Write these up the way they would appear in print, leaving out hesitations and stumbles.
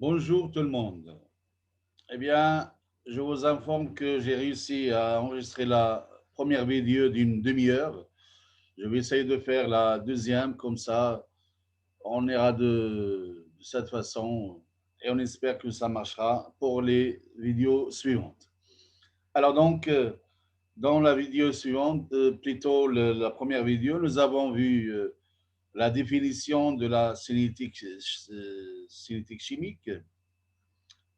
Bonjour tout le monde. Eh bien, je vous informe que j'ai réussi à enregistrer la première vidéo d'une demi-heure. Je vais essayer de faire la deuxième, comme ça, on ira de cette façon et on espère que ça marchera pour les vidéos suivantes. Alors donc, dans la vidéo suivante, plutôt la première vidéo, nous avons vu la définition de la cinétique chimique.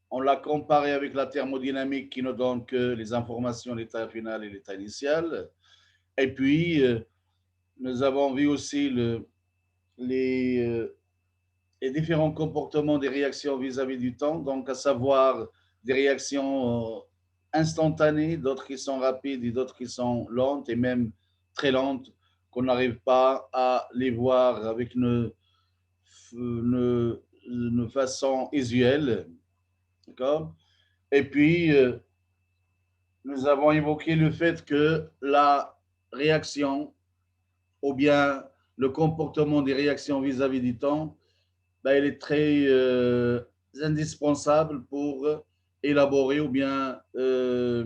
On l'a comparé avec la thermodynamique qui ne donne que les informations de l'état final et l'état initial. Et puis, nous avons vu aussi les, les différents comportements des réactions vis-à-vis du temps, donc à savoir des réactions instantanées, d'autres qui sont rapides et d'autres qui sont lentes et même très lentes, qu'on n'arrive pas à les voir avec une façon usuelle. D'accord. Et puis, nous avons évoqué le fait que la réaction ou bien le comportement des réactions vis-à-vis du temps, ben, il est très indispensable pour élaborer ou bien euh,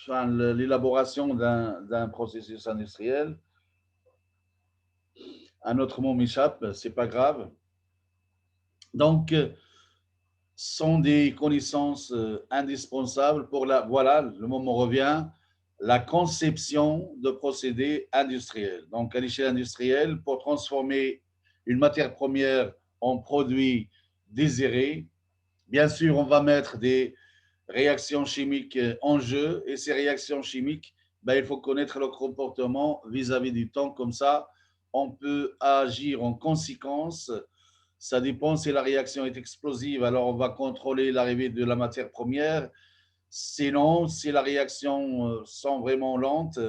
enfin, l'élaboration d'un processus industriel. Un autre mot m'échappe, c'est pas grave. Donc, sont des connaissances indispensables pour voilà, le moment revient, la conception de procédés industriels. Donc, à l'échelle industrielle, pour transformer une matière première en produit désiré, bien sûr, on va mettre des réactions chimiques en jeu et ces réactions chimiques, ben, il faut connaître leur comportement vis-à-vis du temps. Comme ça, on peut agir en conséquence. Ça dépend si la réaction est explosive, alors on va contrôler l'arrivée de la matière première. Sinon, si la réaction sont vraiment lentes,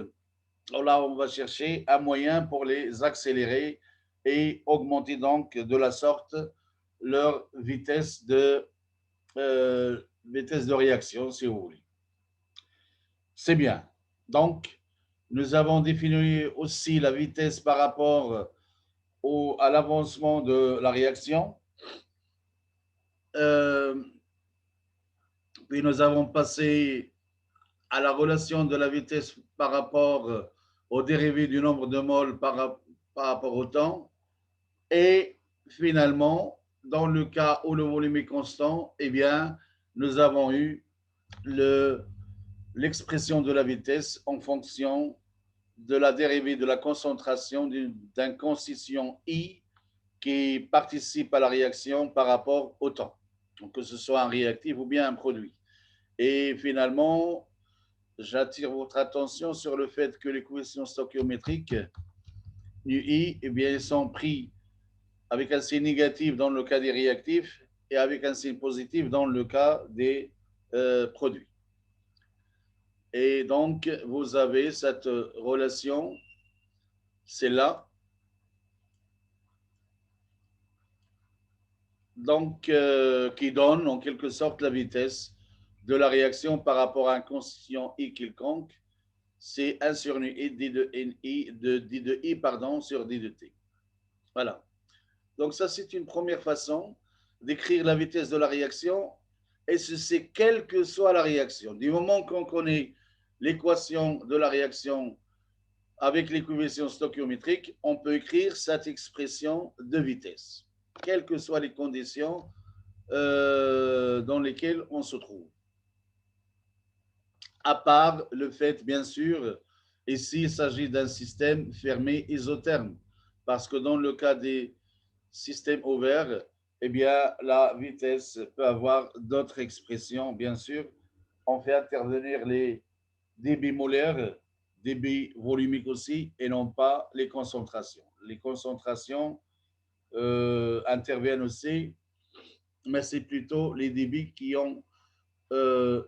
là, on va chercher un moyen pour les accélérer et augmenter donc de la sorte leur vitesse de réaction, si vous voulez. C'est bien. Donc, nous avons défini aussi la vitesse par rapport à l'avancement de la réaction. Euh, Puis nous avons passé à la relation de la vitesse par rapport au dérivé du nombre de moles par rapport au temps. Et finalement, dans le cas où le volume est constant, eh bien, nous avons eu l'expression de la vitesse en fonction de la dérivée de la concentration d'un constituant I qui participe à la réaction par rapport au temps. Donc, que ce soit un réactif ou bien un produit. Et finalement, j'attire votre attention sur le fait que les coefficients stoichiométriques, UI, eh bien, ils sont pris avec un signe négatif dans le cas des réactifs et avec un signe positif dans le cas des produits. Et donc, vous avez cette relation, c'est là. Donc, qui donne en quelque sorte la vitesse de la réaction par rapport à un constituant I quelconque. C'est 1 sur nu I d de NI de d de I pardon, sur d de T. Voilà. Donc ça, c'est une première façon d'écrire la vitesse de la réaction. Et c'est quelle que soit la réaction. Du moment qu'on connaît l'équation de la réaction avec l'équation stoichiométrique, on peut écrire cette expression de vitesse, quelles que soient les conditions dans lesquelles on se trouve. À part le fait, bien sûr, ici, il s'agit d'un système fermé isotherme, parce que dans le cas des système ouvert, eh bien, la vitesse peut avoir d'autres expressions, bien sûr. On fait intervenir les débits molaires, débits volumiques aussi, et non pas les concentrations. Les concentrations interviennent aussi, mais c'est plutôt les débits euh,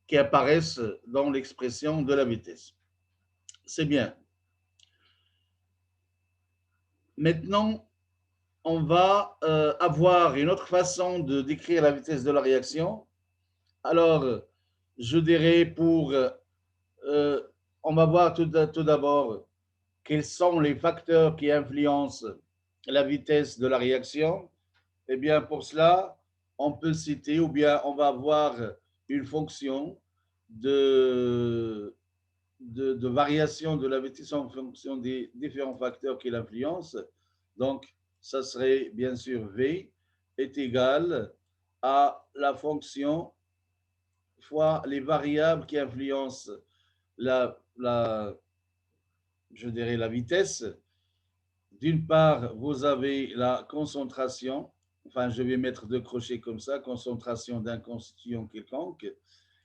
qui apparaissent dans l'expression de la vitesse. C'est bien. Maintenant, on va avoir une autre façon de décrire la vitesse de la réaction. Alors, je dirais on va voir tout d'abord quels sont les facteurs qui influencent la vitesse de la réaction? Eh bien, pour cela, on peut citer ou bien on va avoir une fonction de, de variation de la vitesse en fonction des différents facteurs qui l'influencent. Donc, ça serait bien sûr V est égal à la fonction fois les variables qui influencent je dirais la vitesse. D'une part, vous avez la concentration, enfin, je vais mettre deux crochets comme ça, concentration d'un constituant quelconque,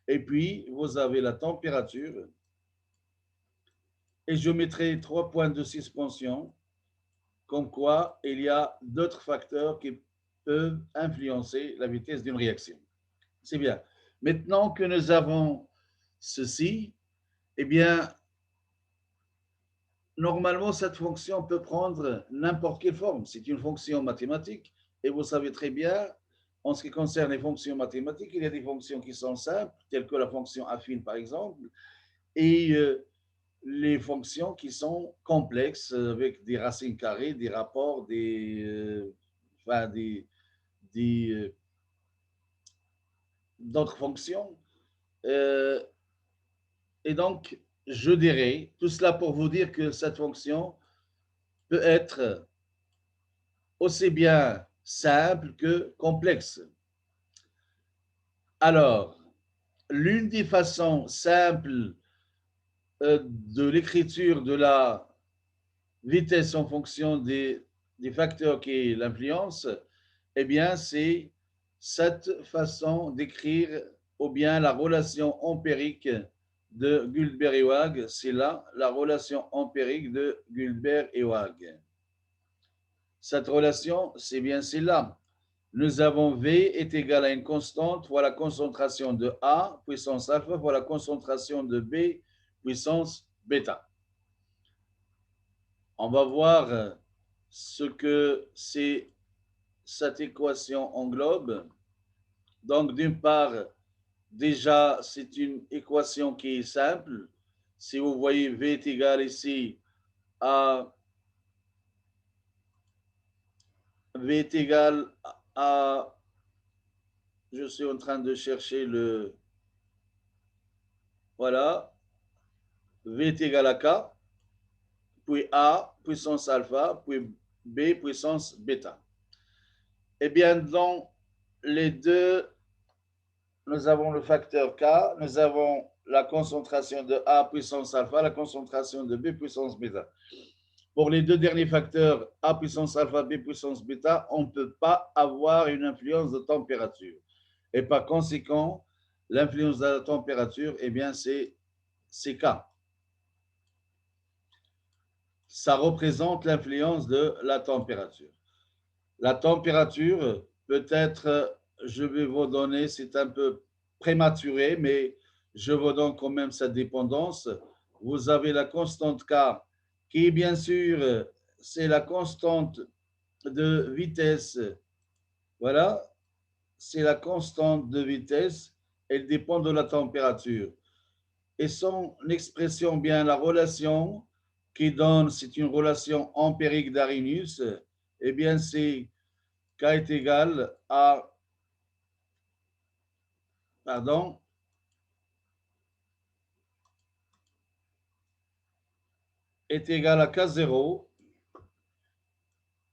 et puis vous avez la température, et je mettrai 3 points de suspension, comme quoi il y a d'autres facteurs qui peuvent influencer la vitesse d'une réaction. C'est bien. Maintenant que nous avons ceci, eh bien, normalement, cette fonction peut prendre n'importe quelle forme. C'est une fonction mathématique. Et vous savez très bien, en ce qui concerne les fonctions mathématiques, il y a des fonctions qui sont simples, telles que la fonction affine, par exemple, et les fonctions qui sont complexes, avec des racines carrées, des rapports, enfin, d'autres fonctions. Euh, et donc, je dirais, tout cela pour vous dire que cette fonction peut être aussi bien simple que complexe. Alors, l'une des façons simples de l'écriture de la vitesse en fonction des facteurs qui l'influencent, eh bien, c'est cette façon d'écrire ou bien la relation empirique de Guldberg et Wag, c'est là la relation empirique de Guldberg et Wag. Cette relation, c'est bien celle-là. Nous avons V est égal à une constante fois la concentration de A puissance alpha fois la concentration de B puissance bêta. On va voir ce que cette équation englobe. Donc, d'une part, déjà, c'est une équation qui est simple. Si vous voyez V est égal ici à V est égal à, je suis en train de chercher voilà, V est égal à K, puis A puissance alpha, puis B puissance bêta. Eh bien, dans les deux, nous avons le facteur K, nous avons la concentration de A puissance alpha, la concentration de B puissance bêta. Pour les deux derniers facteurs, A puissance alpha, B puissance bêta, on ne peut pas avoir une influence de température. Et par conséquent, l'influence de la température, eh bien, c'est K. Ça représente l'influence de la température. La température, peut-être, je vais vous donner, c'est un peu prématuré, mais je vous donne quand même sa dépendance. Vous avez la constante K, qui bien sûr, c'est la constante de vitesse. Voilà, c'est la constante de vitesse. Elle dépend de la température. Et son expression, bien la relation qui donne, c'est une relation empirique d'Arrhenius, eh bien c'est K est égal à, pardon, est égal à K0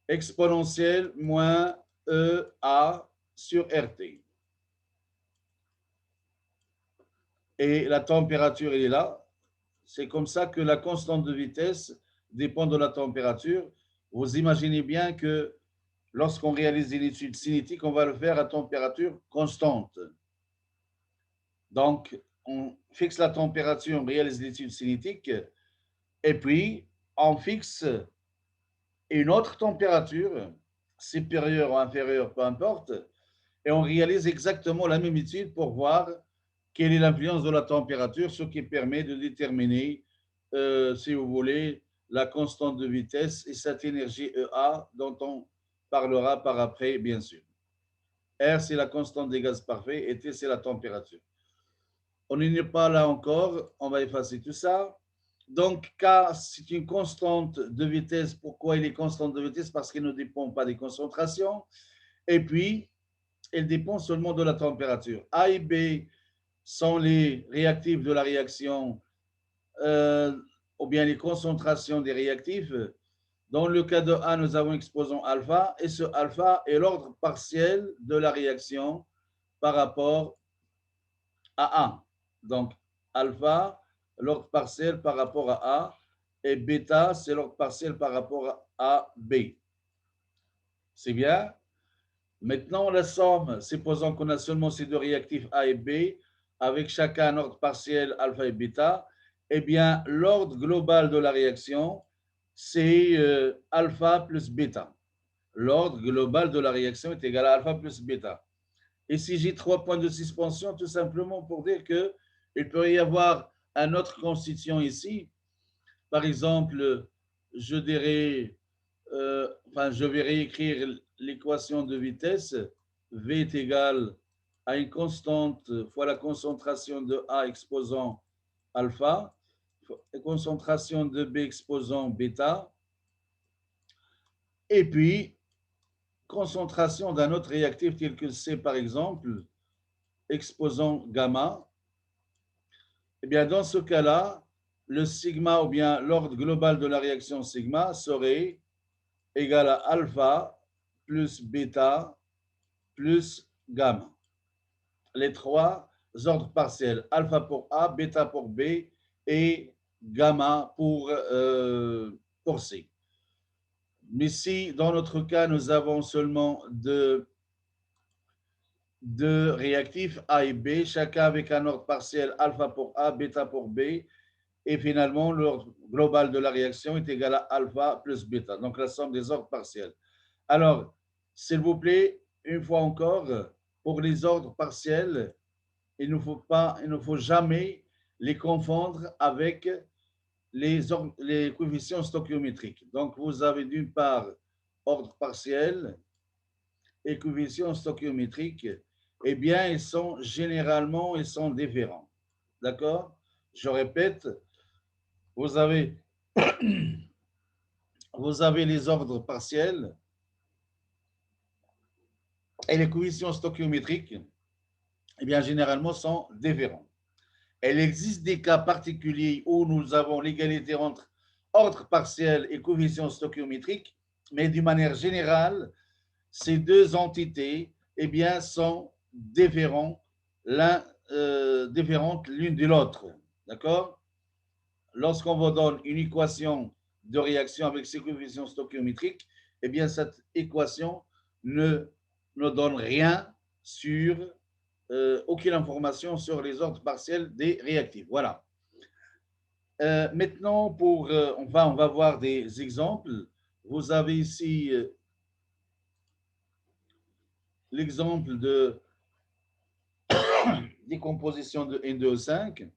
exponentielle moins EA sur RT. Et la température, elle est là. C'est comme ça que la constante de vitesse dépend de la température. Vous imaginez bien que lorsqu'on réalise une étude cinétique, on va le faire à température constante. Donc, on fixe la température, on réalise l'étude cinétique, et puis on fixe une autre température, supérieure ou inférieure, peu importe, et on réalise exactement la même étude pour voir quelle est l'influence de la température, ce qui permet de déterminer, si vous voulez, la constante de vitesse et cette énergie EA dont on parlera par après, bien sûr. R, c'est la constante des gaz parfaits et T, c'est la température. On n'est pas là encore, on va effacer tout ça. Donc, K, c'est une constante de vitesse. Pourquoi il est constante de vitesse? Parce qu'il ne dépend pas des concentrations. Et puis, elle dépend seulement de la température. A et B sont les réactifs de la réaction, ou bien les concentrations des réactifs. Dans le cas de A, nous avons exposant alpha, et ce alpha est l'ordre partiel de la réaction par rapport à A. Donc, alpha, l'ordre partiel par rapport à A, et bêta, c'est l'ordre partiel par rapport à B. C'est bien? Maintenant, la somme, supposons qu'on a seulement ces deux réactifs A et B, avec chacun un ordre partiel alpha et bêta, eh bien, l'ordre global de la réaction, c'est alpha plus bêta. L'ordre global de la réaction est égal à alpha plus bêta. Et si j'ai 3 points de suspension, tout simplement pour dire qu'il peut y avoir un autre constituant ici. Par exemple, je dirais, je vais réécrire l'équation de vitesse. V est égal à une constante fois la concentration de A exposant alpha, concentration de B exposant bêta, et puis concentration d'un autre réactif tel que C par exemple, exposant gamma. Eh bien, dans ce cas-là, le sigma ou bien l'ordre global de la réaction sigma serait égal à alpha plus bêta plus gamma. Les trois ordres partiels, alpha pour A, bêta pour B et gamma pour C. Mais si dans notre cas, nous avons seulement deux réactifs A et B, chacun avec un ordre partiel alpha pour A, bêta pour B, et finalement, l'ordre global de la réaction est égal à alpha plus bêta, donc la somme des ordres partiels. Alors, s'il vous plaît, une fois encore, pour les ordres partiels, il ne faut jamais les confondre avec les coefficients stoichiométriques. Donc, vous avez d'une part ordre partiel et coefficients stoichiométriques. Eh bien, ils sont différents. D'accord? Je répète, vous avez les ordres partiels et les coefficients stoichiométriques, eh bien, généralement, sont différents. Il existe des cas particuliers où nous avons l'égalité entre ordre partiel et coefficients stoichiométriques, mais d'une manière générale, ces deux entités eh bien, sont différentes l'une de l'autre. D'accord? Lorsqu'on vous donne une équation de réaction avec ces coefficients stoichiométriques, eh bien, cette équation ne donne rien sur aucune information sur les ordres partiels des réactifs. Voilà. Maintenant, on va voir des exemples. Vous avez ici l'exemple de décomposition de N2O5.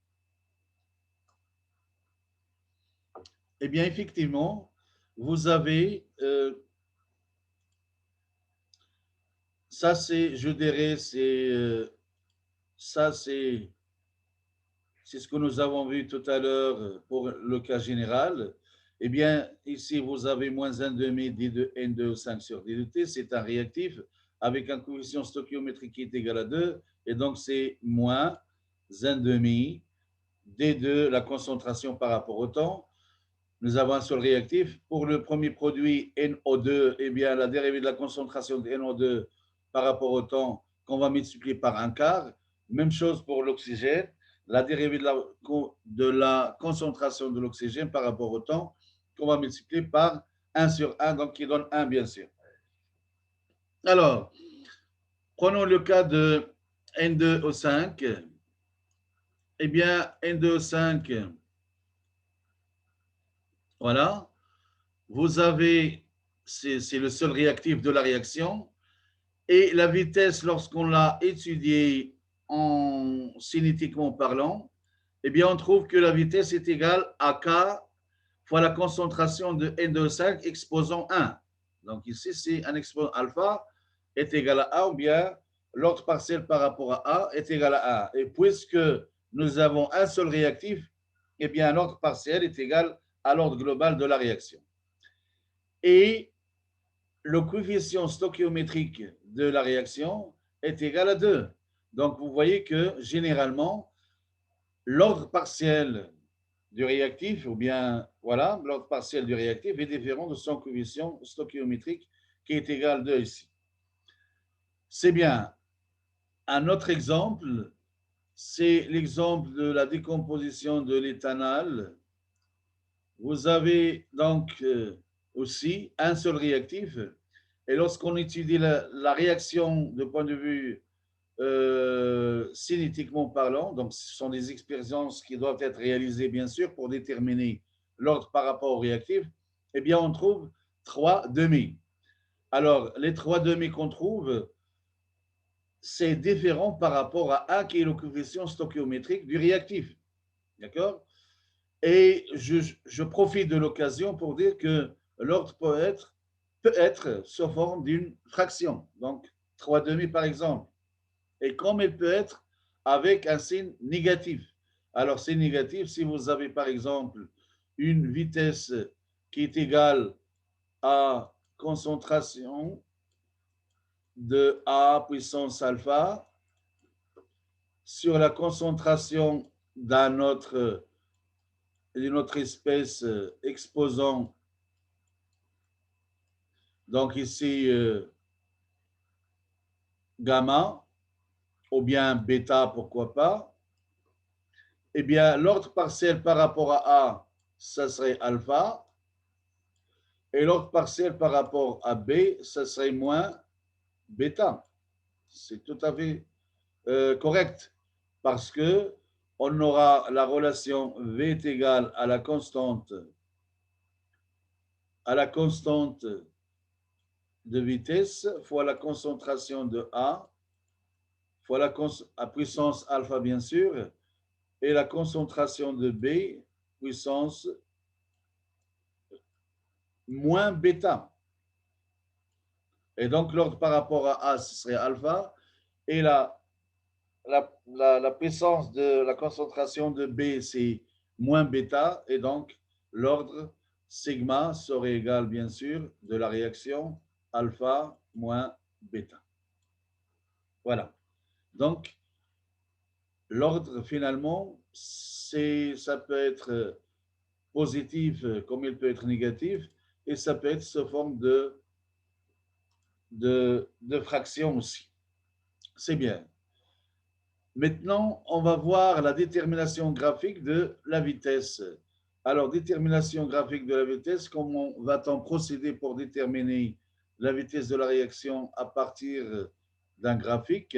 Eh bien, effectivement, vous avez ça, c'est, je dirais, ça, c'est ce que nous avons vu tout à l'heure pour le cas général. Eh bien, ici, vous avez moins 1,5 D2N2O5 sur D2T. C'est un réactif avec un coefficient stoichiométrique qui est égal à 2. Et donc, c'est moins 1,5 D2, la concentration par rapport au temps. Nous avons un seul réactif. Pour le premier produit, NO2, eh bien, la dérivée de la concentration de NO2 par rapport au temps qu'on va multiplier par un quart. Même chose pour l'oxygène. La dérivée de la concentration de l'oxygène par rapport au temps qu'on va multiplier par 1 sur 1, donc qui donne 1, bien sûr. Alors, prenons le cas de N2O5. Eh bien, N2O5, voilà. Vous avez, c'est le seul réactif de la réaction. Et la vitesse, lorsqu'on l'a étudiée en cinétiquement parlant, eh bien, on trouve que la vitesse est égale à K fois la concentration de N2O5 exposant 1. Donc ici, c'est un exposant alpha est égal à A, ou bien l'ordre partiel par rapport à A est égal à A. Et puisque nous avons un seul réactif, eh bien, l'ordre partiel est égal à l'ordre global de la réaction. Et le coefficient stoichiométrique de la réaction est égal à 2. Donc, vous voyez que généralement, l'ordre partiel du réactif, ou bien, voilà, l'ordre partiel du réactif est différent de son coefficient stoichiométrique qui est égal à 2 ici. C'est bien. Un autre exemple, c'est l'exemple de la décomposition de l'éthanol. Vous avez donc aussi un seul réactif. Et lorsqu'on étudie la réaction de point de vue cinétiquement parlant, donc ce sont des expériences qui doivent être réalisées bien sûr pour déterminer l'ordre par rapport au réactif, eh bien on trouve 3 demi. Alors les 3 demi qu'on trouve, c'est différent par rapport à 1 qui est le coefficient stoichiométrique du réactif. D'accord? Et je profite de l'occasion pour dire que l'ordre peut être sous forme d'une fraction, donc 3 demi par exemple. Et comme elle peut être avec un signe négatif. Alors, c'est négatif si vous avez par exemple une vitesse qui est égale à concentration de A puissance alpha sur la concentration d'une autre espèce exposant, donc ici gamma, ou bien bêta, pourquoi pas, eh bien, l'ordre partiel par rapport à A, ça serait alpha, et l'ordre partiel par rapport à B, ça serait moins bêta. C'est tout à fait correct, parce que on aura la relation V est égale à la constante de vitesse fois la concentration de A fois la puissance alpha, bien sûr, et la concentration de B, puissance moins bêta. Et donc, l'ordre par rapport à A, ce serait alpha, et la puissance de la concentration de B, c'est moins bêta, et donc l'ordre sigma serait égal, bien sûr, de la réaction alpha moins bêta. Voilà. Donc, l'ordre, finalement, ça peut être positif comme il peut être négatif, et ça peut être sous forme de fraction aussi. C'est bien. Maintenant, on va voir la détermination graphique de la vitesse. Alors, détermination graphique de la vitesse, comment va-t-on procéder pour déterminer la vitesse de la réaction à partir d'un graphique?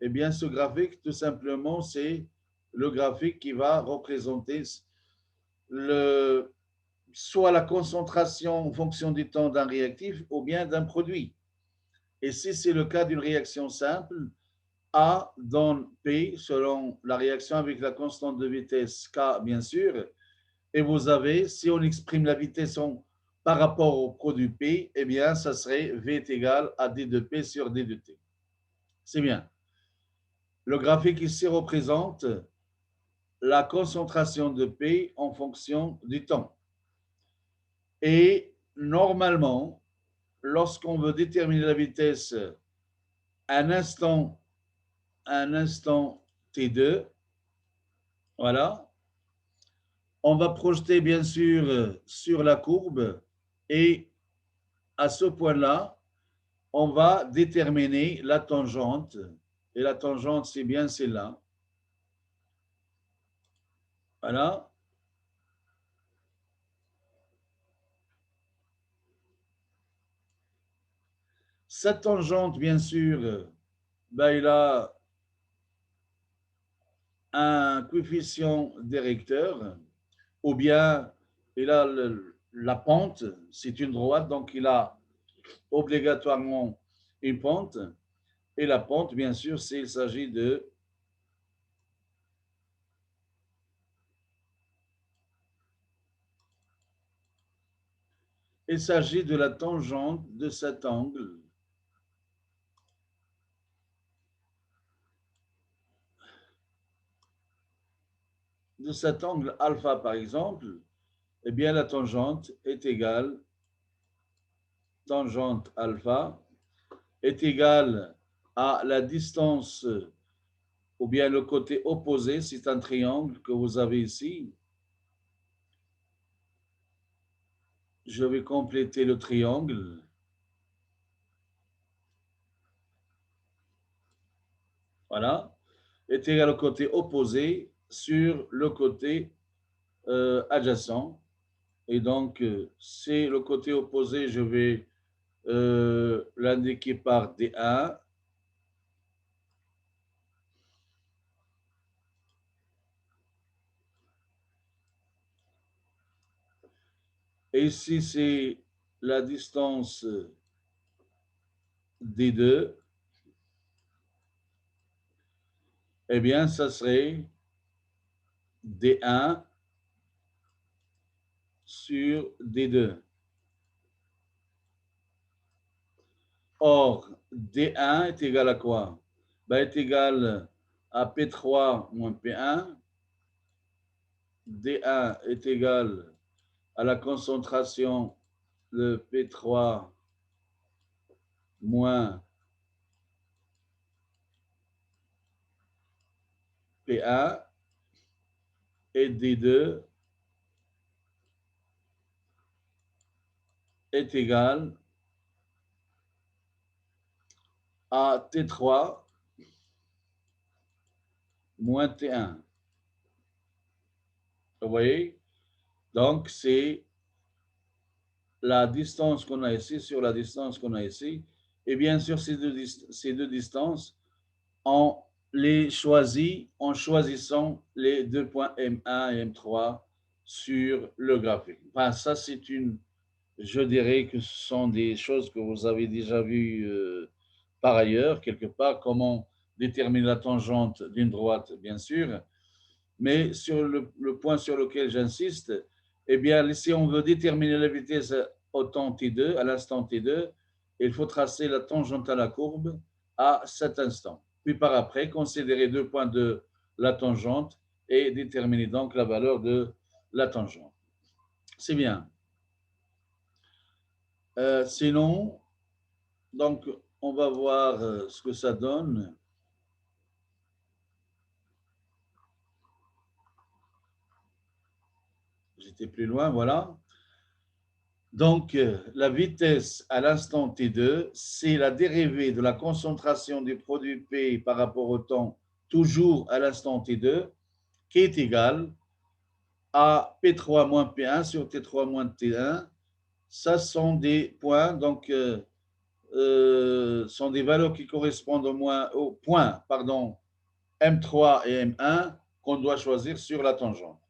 Eh bien, ce graphique, tout simplement, c'est le graphique qui va représenter soit la concentration en fonction du temps d'un réactif ou bien d'un produit. Et si c'est le cas d'une réaction simple, A donne P selon la réaction avec la constante de vitesse K, bien sûr. Et vous avez, si on exprime la vitesse par rapport au produit P, eh bien, ça serait V est égal à D de P sur D de T. C'est bien. Le graphique ici représente la concentration de P en fonction du temps. Et normalement, lorsqu'on veut déterminer la vitesse un instant T2, voilà, on va projeter bien sûr sur la courbe et à ce point-là, on va déterminer la tangente. Et la tangente, c'est bien celle-là. Voilà. Cette tangente, bien sûr, ben, il a un coefficient directeur, ou bien il a la pente, c'est une droite, donc il a obligatoirement une pente. Et la pente, bien sûr, il s'agit de la tangente de cet angle. de cet angle alpha, par exemple, eh bien, la tangente est égale, tangente alpha est égale à la distance ou bien le côté opposé, c'est un triangle que vous avez ici. Je vais compléter le triangle. Voilà. Est égal au côté opposé sur le côté adjacent. Et donc, c'est le côté opposé, je vais l'indiquer par D1. Et ici, c'est la distance D2. Eh bien, ça serait D1 sur D2. Or, D1 est égal à quoi? Ben, est égal à P3 moins P1. D1 est égal à la concentration de P3 moins P1 et D2 est égal à T3 moins T1. Vous voyez? Donc, c'est la distance qu'on a ici sur la distance qu'on a ici. Et bien sûr, ces deux distances, on les choisit en choisissant les deux points M1 et M3 sur le graphique. Enfin, ça, c'est une, je dirais que ce sont des choses que vous avez déjà vues par ailleurs, quelque part, comment déterminer la tangente d'une droite, bien sûr. Mais sur le point sur lequel j'insiste, eh bien, si on veut déterminer la vitesse au temps t2, à l'instant t2, il faut tracer la tangente à la courbe à cet instant. Puis par après, considérer deux points de la tangente et déterminer donc la valeur de la tangente. C'est bien. Sinon, donc, on va voir ce que ça donne. J'étais plus loin, voilà. Donc, la vitesse à l'instant T2, c'est la dérivée de la concentration du produit P par rapport au temps, toujours à l'instant T2, qui est égale à P3 moins P1 sur T3 moins T1. Ça sont des points, donc, sont des valeurs qui correspondent au point, pardon, M3 et M1 qu'on doit choisir sur la tangente.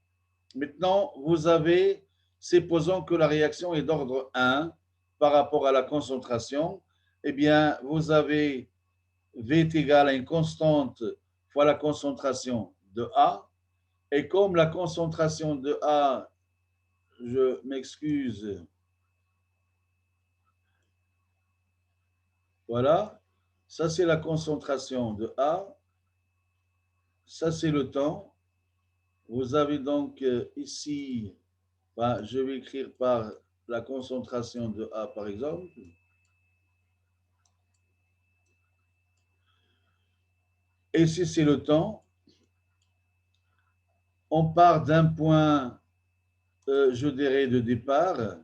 Maintenant, vous avez, supposons que la réaction est d'ordre 1 par rapport à la concentration, eh bien, vous avez V est égal à une constante fois la concentration de A. Et comme la concentration de A, je m'excuse, voilà, ça c'est la concentration de A, ça c'est le temps. Vous avez donc ici, ben, je vais écrire par la concentration de A par exemple. Et si c'est le temps, on part d'un point, je dirais, de départ,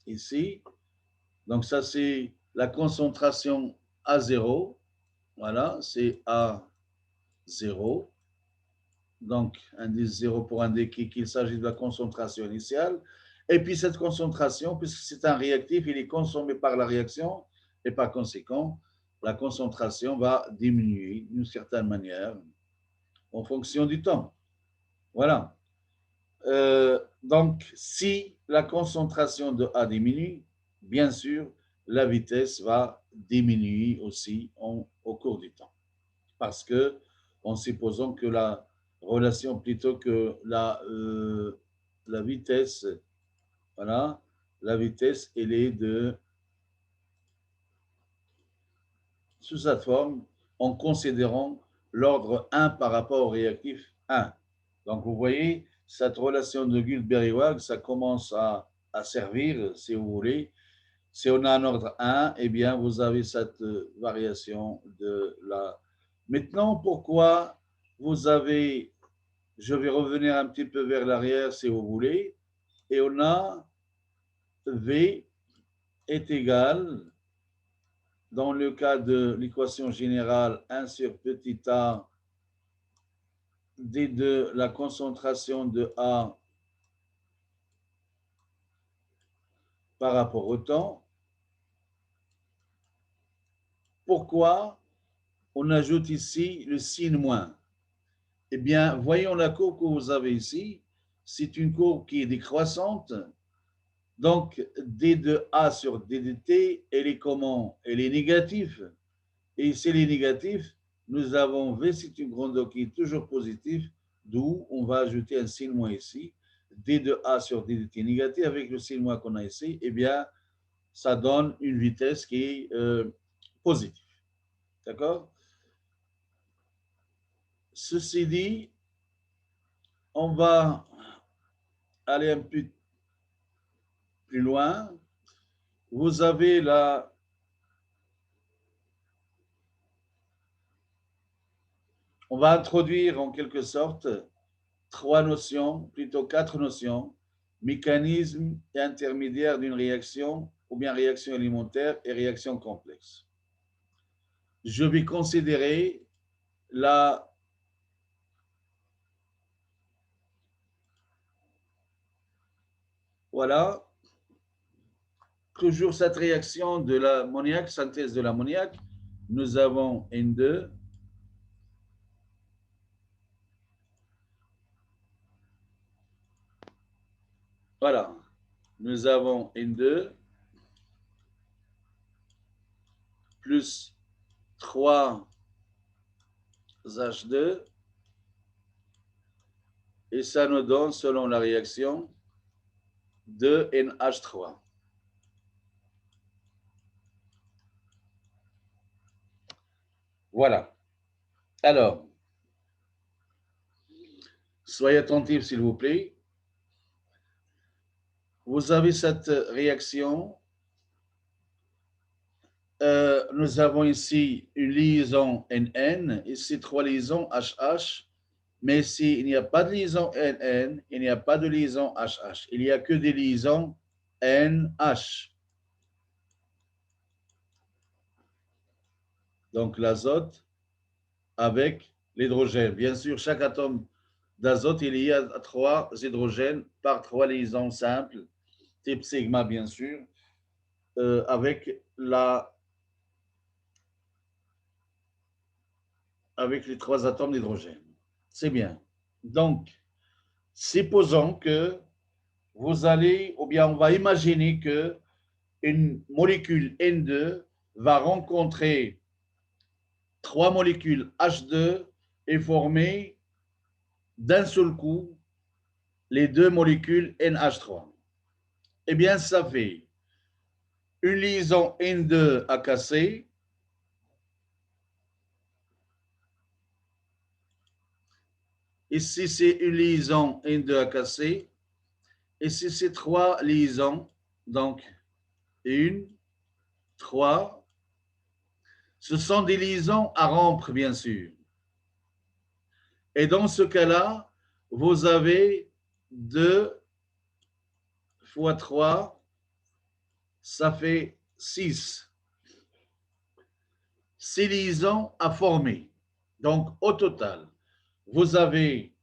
ici. Donc ça, c'est la concentration A0. Voilà, c'est A0. Donc, indice 0 pour indiquer qu'il s'agit de la concentration initiale. Et puis cette concentration, puisque c'est un réactif, il est consommé par la réaction et par conséquent, la concentration va diminuer d'une certaine manière en fonction du temps. Voilà. Donc, si la concentration de A diminue, bien sûr, la vitesse va diminuer aussi au cours du temps. Parce que, en supposant que la relation plutôt que la vitesse, voilà, la vitesse, elle est de, sous cette forme, en considérant l'ordre 1 par rapport au réactif 1. Donc, vous voyez, cette relation de Guth-Berry-Wag, ça commence à servir, si vous voulez. Si on a un ordre 1, eh bien, vous avez cette variation de la... Maintenant, pourquoi vous avez... Je vais revenir un petit peu vers l'arrière, si vous voulez. Et on a V est égal, dans le cas de l'équation générale, 1 sur petit a d2, la concentration de A par rapport au temps. Pourquoi on ajoute ici le signe moins? Eh bien, voyons la courbe que vous avez ici. C'est une courbe qui est décroissante. Donc, d de A sur d de t, elle est comment? Elle est négative. Et si elle est négative, nous avons V, c'est une grandeur qui est toujours positive, d'où on va ajouter un signe moins ici. D de A sur d de t négatif, avec le signe moins qu'on a ici, eh bien, ça donne une vitesse qui est positive. D'accord? Ceci dit, on va aller un peu plus loin. Vous avez là on va introduire en quelque sorte trois notions, plutôt quatre notions, mécanisme et intermédiaire d'une réaction, ou bien réaction alimentaire et réaction complexe. Je vais considérer la voilà, toujours cette réaction de l'ammoniac, synthèse de l'ammoniac, nous avons N2, voilà, nous avons N2 plus 3 H2 et ça nous donne, selon la réaction, 2 NH3. Voilà. Alors, soyez attentifs, s'il vous plaît. Vous avez cette réaction. Nous avons ici une liaison NN, ici trois liaisons HH, mais s'il n'y a pas de liaison NN, il n'y a pas de liaison HH. Il n'y a que des liaisons NH. Donc l'azote avec l'hydrogène. Bien sûr, chaque atome d'azote, il y a 3 hydrogènes par 3 liaisons simples, type sigma, bien sûr, avec les 3 atomes d'hydrogène. C'est bien. Donc, supposons que vous allez, ou bien on va imaginer que une molécule N2 va rencontrer 3 molécules H2 et former d'un seul coup les 2 molécules NH3. Eh bien, ça fait une liaison N2 à casser, ici c'est une liaison N2 à casser, ici c'est 3 liaisons, donc 1, 3, ce sont des liaisons à rompre, bien sûr. Et dans ce cas-là, vous avez 2 fois 3, ça fait 6. 6 liaisons à former. Donc, au total, vous avez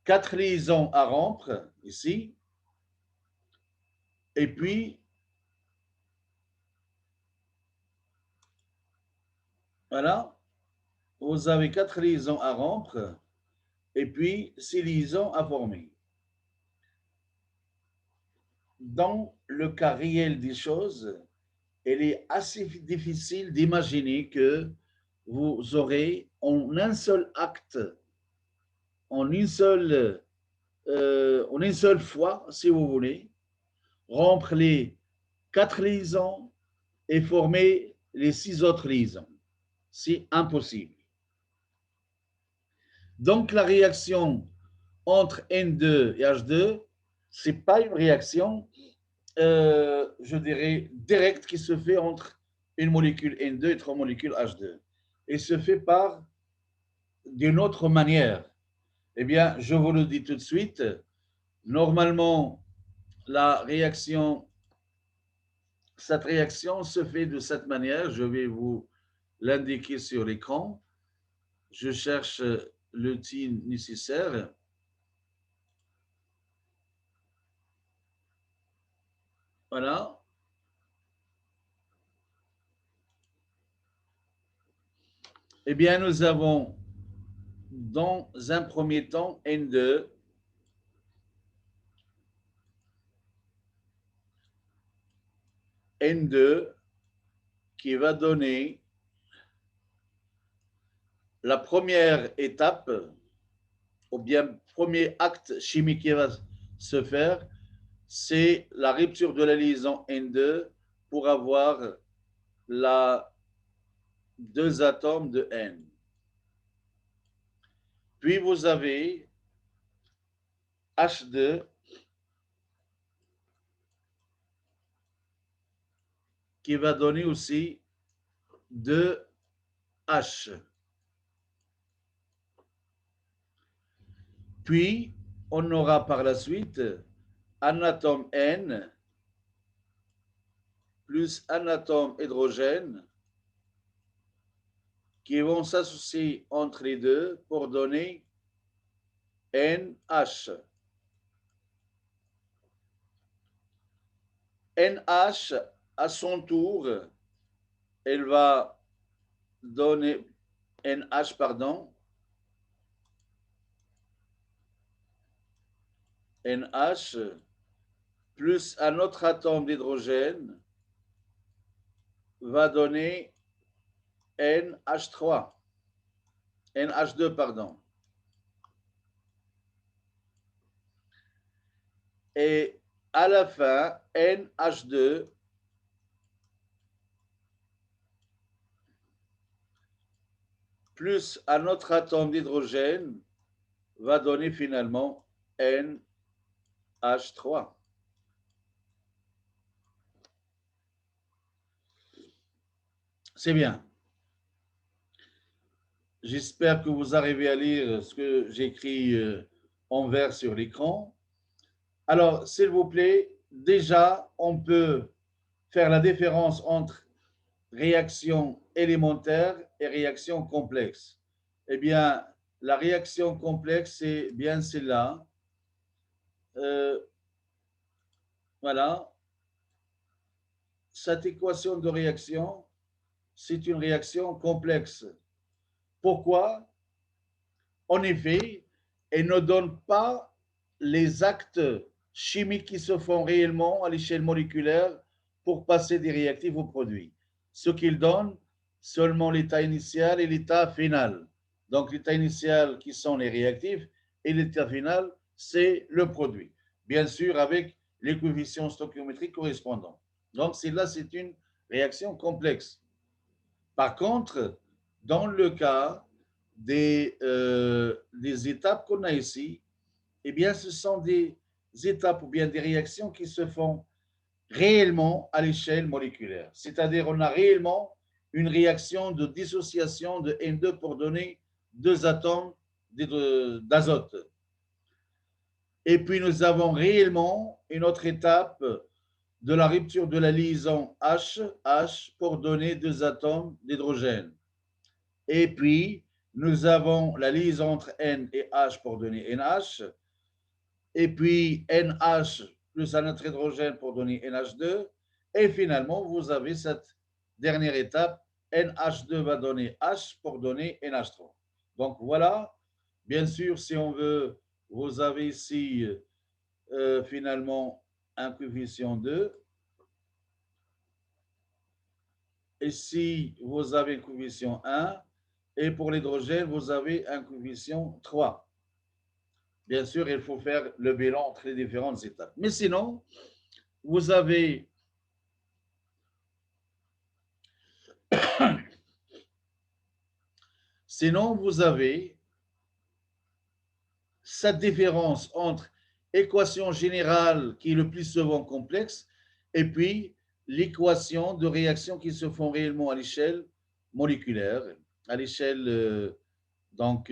4 liaisons à rompre ici, et puis, voilà, vous avez 4 liaisons à rompre, et puis 6 liaisons à former. Dans le cas réel des choses, il est assez difficile d'imaginer que vous aurez en un seul acte, en une seule fois, si vous voulez, rompre les 4 liaisons et former les 6 autres liaisons. C'est impossible. Donc la réaction entre N2 et H2, ce n'est pas une réaction, je dirais, directe qui se fait entre une molécule N2 et trois molécules H2. Elle se fait par d'une autre manière. Eh bien, je vous le dis tout de suite, normalement, cette réaction se fait de cette manière. Je vais vous l'indiquer sur l'écran. Je cherche l'outil nécessaire. Voilà. Eh bien, nous avons dans un premier temps N2 qui va donner la première étape ou bien premier acte chimique qui va se faire, c'est la rupture de la liaison N2 pour avoir deux atomes de N. Puis vous avez H2 qui va donner aussi 2H. Puis, on aura par la suite un atome N plus un atome hydrogène qui vont s'associer entre les deux pour donner NH. NH, à son tour, elle va donner NH, pardon, NH plus un autre atome d'hydrogène va donner NH3, NH2, pardon. Et à la fin, NH2 plus un autre atome d'hydrogène va donner finalement NH3. C'est bien. J'espère que vous arrivez à lire ce que j'écris en vert sur l'écran. Alors, s'il vous plaît, déjà, on peut faire la différence entre réaction élémentaire et réaction complexe. Eh bien, la réaction complexe, c'est bien celle-là. Voilà. Cette équation de réaction, c'est une réaction complexe. Pourquoi? En effet, elle ne donne pas les actes chimiques qui se font réellement à l'échelle moléculaire pour passer des réactifs aux produits. Ce qu'il donne, seulement l'état initial et l'état final. Donc, l'état initial qui sont les réactifs et l'état final, c'est le produit. Bien sûr, avec les coefficients stoichiométriques correspondants. Donc, là, c'est une réaction complexe. Par contre, dans le cas des étapes qu'on a ici, eh bien, ce sont des étapes ou bien des réactions qui se font réellement à l'échelle moléculaire. C'est-à-dire, on a réellement une réaction de dissociation de N2 pour donner deux atomes d'azote. Et puis, nous avons réellement une autre étape de la rupture de la liaison H pour donner deux atomes d'hydrogène. Et puis, nous avons la liaison entre N et H pour donner NH. Et puis, NH plus un autre hydrogène pour donner NH2. Et finalement, vous avez cette dernière étape. NH2 va donner H pour donner NH3. Donc, voilà. Bien sûr, si on veut, vous avez ici finalement un coefficient 2. Ici, vous avez un coefficient 1. Et pour l'hydrogène, vous avez un coefficient 3. Bien sûr, il faut faire le bilan entre les différentes étapes. Mais sinon, vous avez cette différence entre équation générale qui est le plus souvent complexe et puis l'équation de réaction qui se font réellement à l'échelle moléculaire, à l'échelle, donc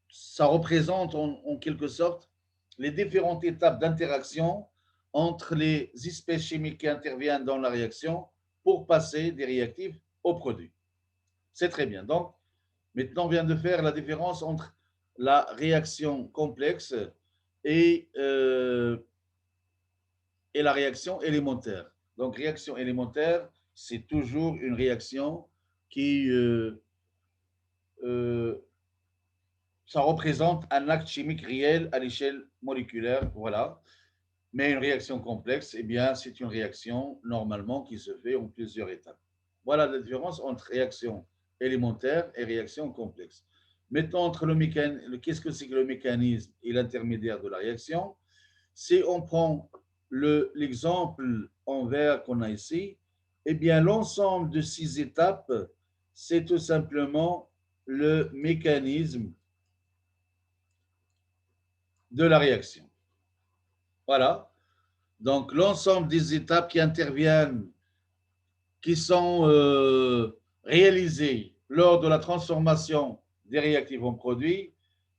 ça représente en quelque sorte les différentes étapes d'interaction entre les espèces chimiques qui interviennent dans la réaction pour passer des réactifs aux produits. C'est très bien. Donc, maintenant, on vient de faire la différence entre la réaction complexe et, et la réaction élémentaire. Donc, réaction élémentaire, c'est toujours une réaction qui ça représente un acte chimique réel à l'échelle moléculaire, voilà. Mais une réaction complexe, eh bien, c'est une réaction normalement qui se fait en plusieurs étapes. Voilà la différence entre réaction élémentaire et réaction complexe. Maintenant, entre qu'est-ce que c'est que le mécanisme et l'intermédiaire de la réaction? Si on prend l'exemple en vert qu'on a ici, eh bien, l'ensemble de 6 étapes, c'est tout simplement le mécanisme de la réaction. Voilà. Donc, l'ensemble des étapes qui interviennent, qui sont réalisées lors de la transformation des réactifs en produits,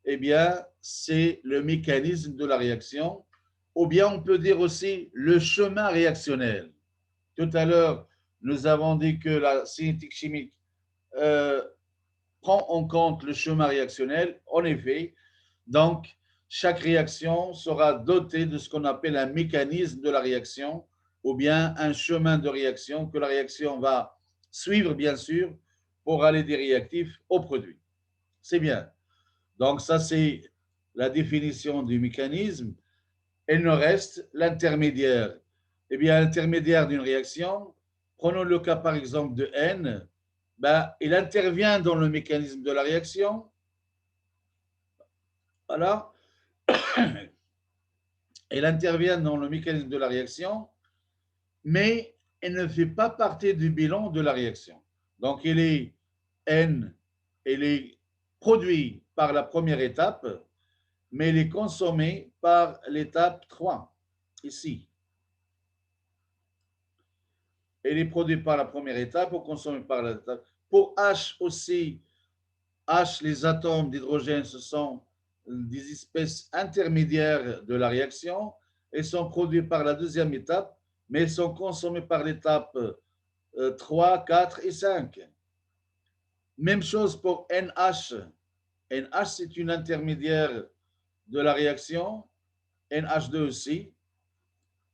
eh bien, c'est le mécanisme de la réaction, ou bien on peut dire aussi le chemin réactionnel. Tout à l'heure, nous avons dit que la cinétique chimique prend en compte le chemin réactionnel. En effet, donc, chaque réaction sera dotée de ce qu'on appelle un mécanisme de la réaction ou bien un chemin de réaction que la réaction va suivre, bien sûr, pour aller des réactifs au produit. C'est bien. Donc, ça, c'est la définition du mécanisme. Il nous reste l'intermédiaire. Eh bien, l'intermédiaire d'une réaction, prenons le cas par exemple de N, ben, il intervient dans le mécanisme de la réaction. Voilà. Il intervient dans le mécanisme de la réaction, mais il ne fait pas partie du bilan de la réaction. Donc, il est N, il est produit par la première étape, mais il est consommé par l'étape 3, ici. Il est produit par la première étape ou consommé par l'étape. Pour H aussi, H, les atomes d'hydrogène, ce sont des espèces intermédiaires de la réaction. Elles sont produites par la deuxième étape, mais elles sont consommées par l'étape 3, 4 et 5. Même chose pour NH. NH, c'est une intermédiaire de la réaction, NH2 aussi,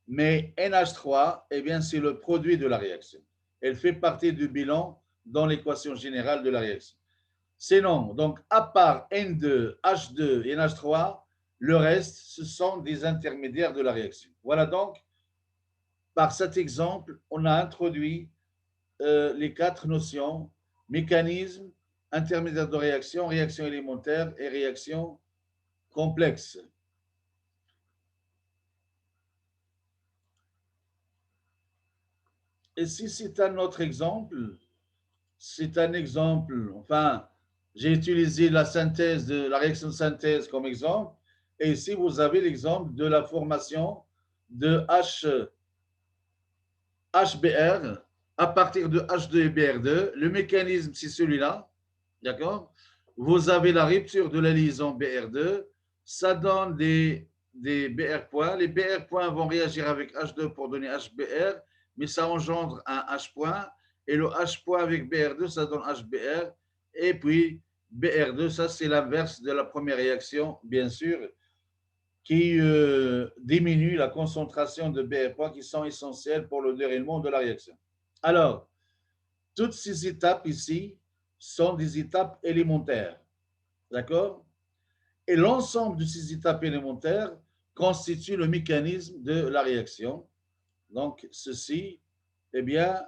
mais NH3, eh bien, c'est le produit de la réaction. Elle fait partie du bilan dans l'équation générale de la réaction. Sinon, donc, à part N2, H2 et NH3, le reste, ce sont des intermédiaires de la réaction. Voilà donc, par cet exemple, on a introduit les 4 notions, mécanisme, intermédiaire de réaction, réaction élémentaire et réaction complexe. Et si c'est un autre exemple, c'est un exemple, enfin, j'ai utilisé la synthèse de la réaction de synthèse comme exemple, et ici vous avez l'exemple de la formation de HBr à partir de H2 et BR2. Le mécanisme, c'est celui-là, d'accord? Vous avez la rupture de la liaison BR2, ça donne des BR points. Les BR points vont réagir avec H2 pour donner HBr, mais ça engendre un H point, et le H point avec BR2, ça donne HBr, et puis BR2, ça c'est l'inverse de la première réaction, bien sûr, qui diminue la concentration de BR points qui sont essentielles pour le déroulement de la réaction. Alors, toutes ces étapes ici sont des étapes élémentaires, d'accord? Et l'ensemble de ces étapes élémentaires constitue le mécanisme de la réaction. Donc, ceci, eh bien,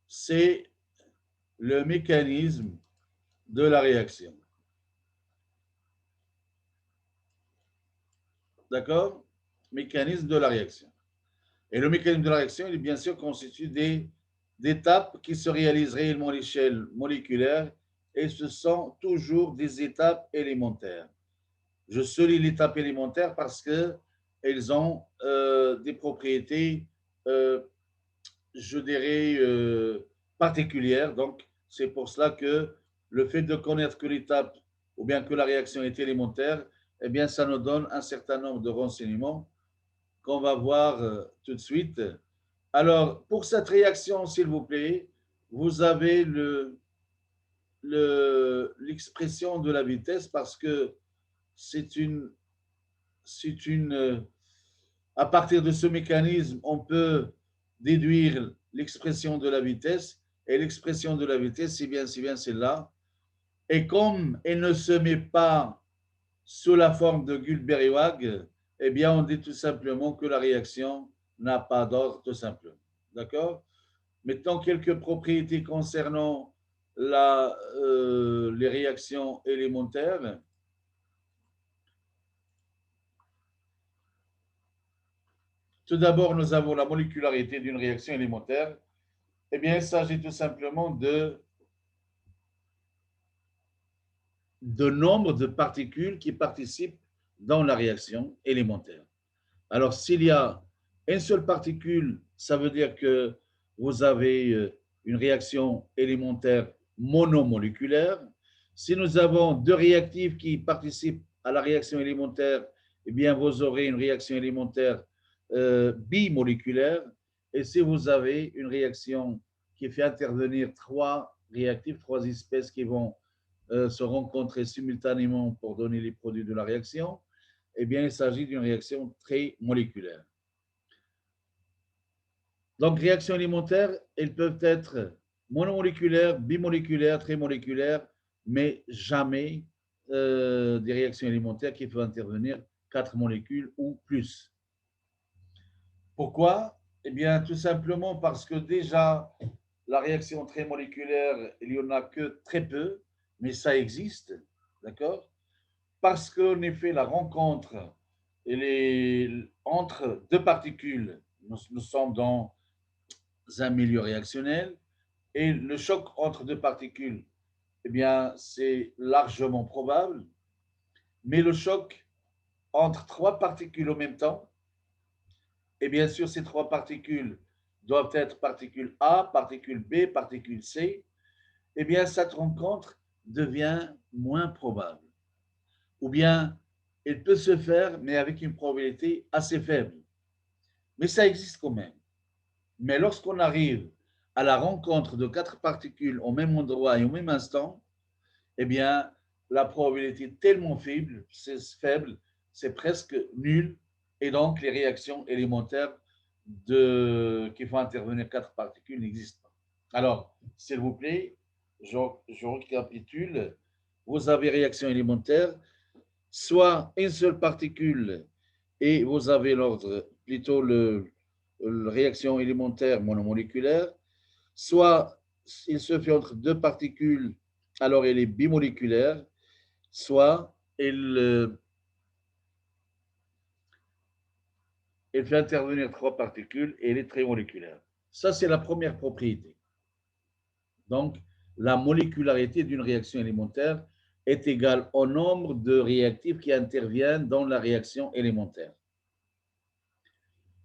c'est le mécanisme de la réaction. D'accord? Mécanisme de la réaction. Et le mécanisme de la réaction, il est bien sûr constitué d'étapes qui se réalisent réellement à l'échelle moléculaire et ce sont toujours des étapes élémentaires. Je souligne l'étape élémentaire parce qu'elles ont des propriétés, je dirais, particulières. Donc, c'est pour cela que le fait de connaître que l'étape ou bien que la réaction est élémentaire, eh bien, ça nous donne un certain nombre de renseignements qu'on va voir tout de suite. Alors, pour cette réaction, s'il vous plaît, vous avez l'expression de la vitesse parce que c'est une, à partir de ce mécanisme, on peut déduire l'expression de la vitesse et l'expression de la vitesse, c'est bien celle-là. Et comme elle ne se met pas sous la forme de Guilbert-Iwag, eh bien, on dit tout simplement que la réaction n'a pas d'ordre, tout simplement. D'accord? Maintenant, quelques propriétés concernant les réactions élémentaires. Tout d'abord, nous avons la molécularité d'une réaction élémentaire. Eh bien, il s'agit tout simplement de nombre de particules qui participent dans la réaction élémentaire. Alors, s'il y a une seule particule, ça veut dire que vous avez une réaction élémentaire monomoléculaire. Si nous avons deux réactifs qui participent à la réaction élémentaire, eh bien, vous aurez une réaction élémentaire bimoléculaire. Et si vous avez une réaction qui fait intervenir trois réactifs, trois espèces qui vont se rencontrer simultanément pour donner les produits de la réaction, eh bien, il s'agit d'une réaction très moléculaire. Donc, réactions élémentaires, elles peuvent être monomoléculaires, bimoléculaires, très moléculaires, mais jamais des réactions élémentaires qui peuvent intervenir 4 molécules ou plus. Pourquoi? Eh bien, tout simplement parce que déjà, la réaction très moléculaire, il n'y en a que très peu, mais ça existe, d'accord? Parce qu'en effet, la rencontre entre deux particules, nous sommes dans un milieu réactionnel, et le choc entre deux particules, eh bien, c'est largement probable, mais le choc entre trois particules en même temps, et bien sûr, ces trois particules doivent être particules A, particules B, particules C, eh bien, cette rencontre devient moins probable. Ou bien, elle peut se faire, mais avec une probabilité assez faible. Mais ça existe quand même. Mais lorsqu'on arrive à la rencontre de quatre particules au même endroit et au même instant, eh bien, la probabilité est tellement faible, c'est presque nul, et donc les réactions élémentaires qui font intervenir quatre particules n'existent pas. Alors, s'il vous plaît, je récapitule. Vous avez réaction élémentaire, soit une seule particule et vous avez l'ordre, plutôt la réaction élémentaire monomoléculaire, soit il se fait entre deux particules, alors elle est bimoléculaire, soit elle fait intervenir trois particules et elle est trimoléculaire. Ça, c'est la première propriété. Donc, la molécularité d'une réaction élémentaire est égale au nombre de réactifs qui interviennent dans la réaction élémentaire.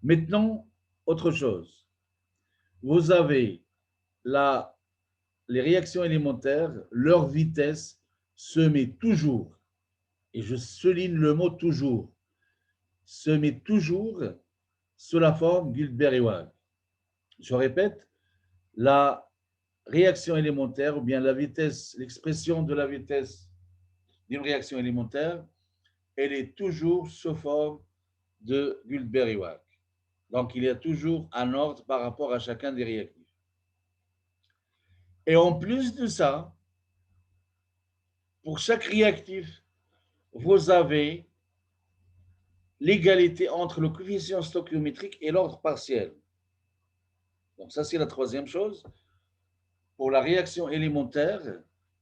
Maintenant, autre chose. Vous avez les réactions élémentaires, leur vitesse se met toujours, et je souligne le mot toujours, se met toujours sous la forme Guilbert-Iwag. Je répète, la réaction élémentaire, ou bien la vitesse, l'expression de la vitesse d'une réaction élémentaire, elle est toujours sous forme de Guilbert-Iwag. Donc, il y a toujours un ordre par rapport à chacun des réactifs. Et en plus de ça, pour chaque réactif, vous avez l'égalité entre le coefficient stoichiométrique et l'ordre partiel. Donc ça, c'est la troisième chose. Pour la réaction élémentaire,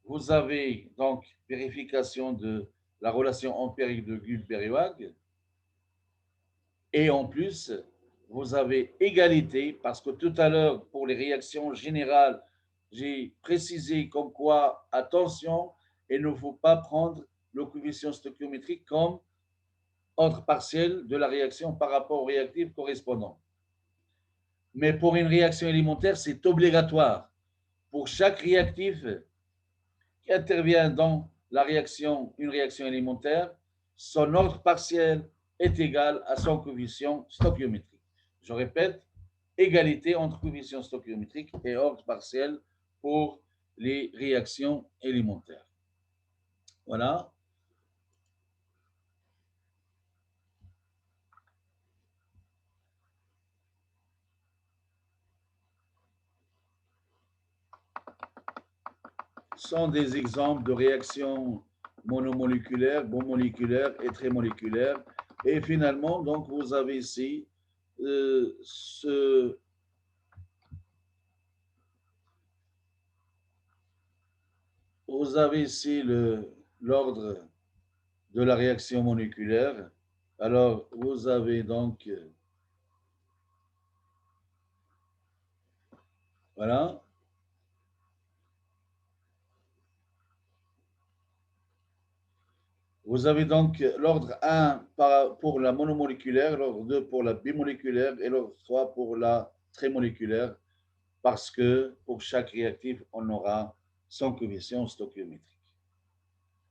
vous avez donc vérification de la relation empirique de Guilbert-Iwag. Et en plus, vous avez égalité, parce que tout à l'heure, pour les réactions générales, j'ai précisé comme quoi, attention, il ne faut pas prendre le coefficient stoichiométrique comme ordre partiel de la réaction par rapport au réactif correspondant. Mais pour une réaction élémentaire, c'est obligatoire. Pour chaque réactif qui intervient dans la réaction, une réaction élémentaire, son ordre partiel est égal à son coefficient stoichiométrique. Je répète, égalité entre coefficient stoichiométrique et ordre partiel pour les réactions élémentaires. Voilà. Ce sont des exemples de réactions monomoléculaires, moléculaires et très moléculaires. Et finalement, donc, vous avez ici vous avez ici l'ordre de la réaction moléculaire. Alors, vous avez donc, voilà. Vous avez donc l'ordre 1 pour la monomoléculaire, l'ordre 2 pour la bimoléculaire et l'ordre 3 pour la trémoléculaire, parce que pour chaque réactif, on aura son coefficient stoichiométrique.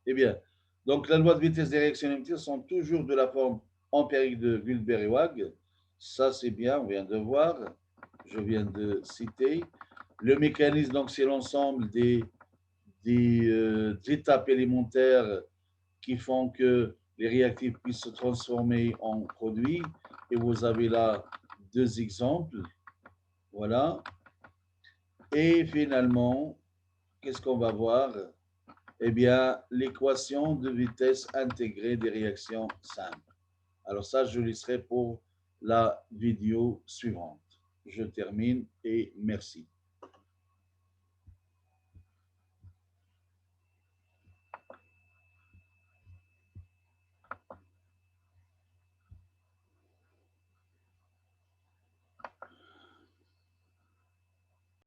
Eh bien, donc la loi de vitesse des réactions élémentaires sont toujours de la forme empirique de Wilber-Ewag. Ça, c'est bien, on vient de voir. Je viens de citer. Le mécanisme, donc, c'est l'ensemble des étapes élémentaires qui font que les réactifs puissent se transformer en produits. Et vous avez là deux exemples. Voilà. Et finalement, qu'est-ce qu'on va voir? Eh bien, l'équation de vitesse intégrée des réactions simples. Alors ça, je laisserai pour la vidéo suivante. Je termine et merci.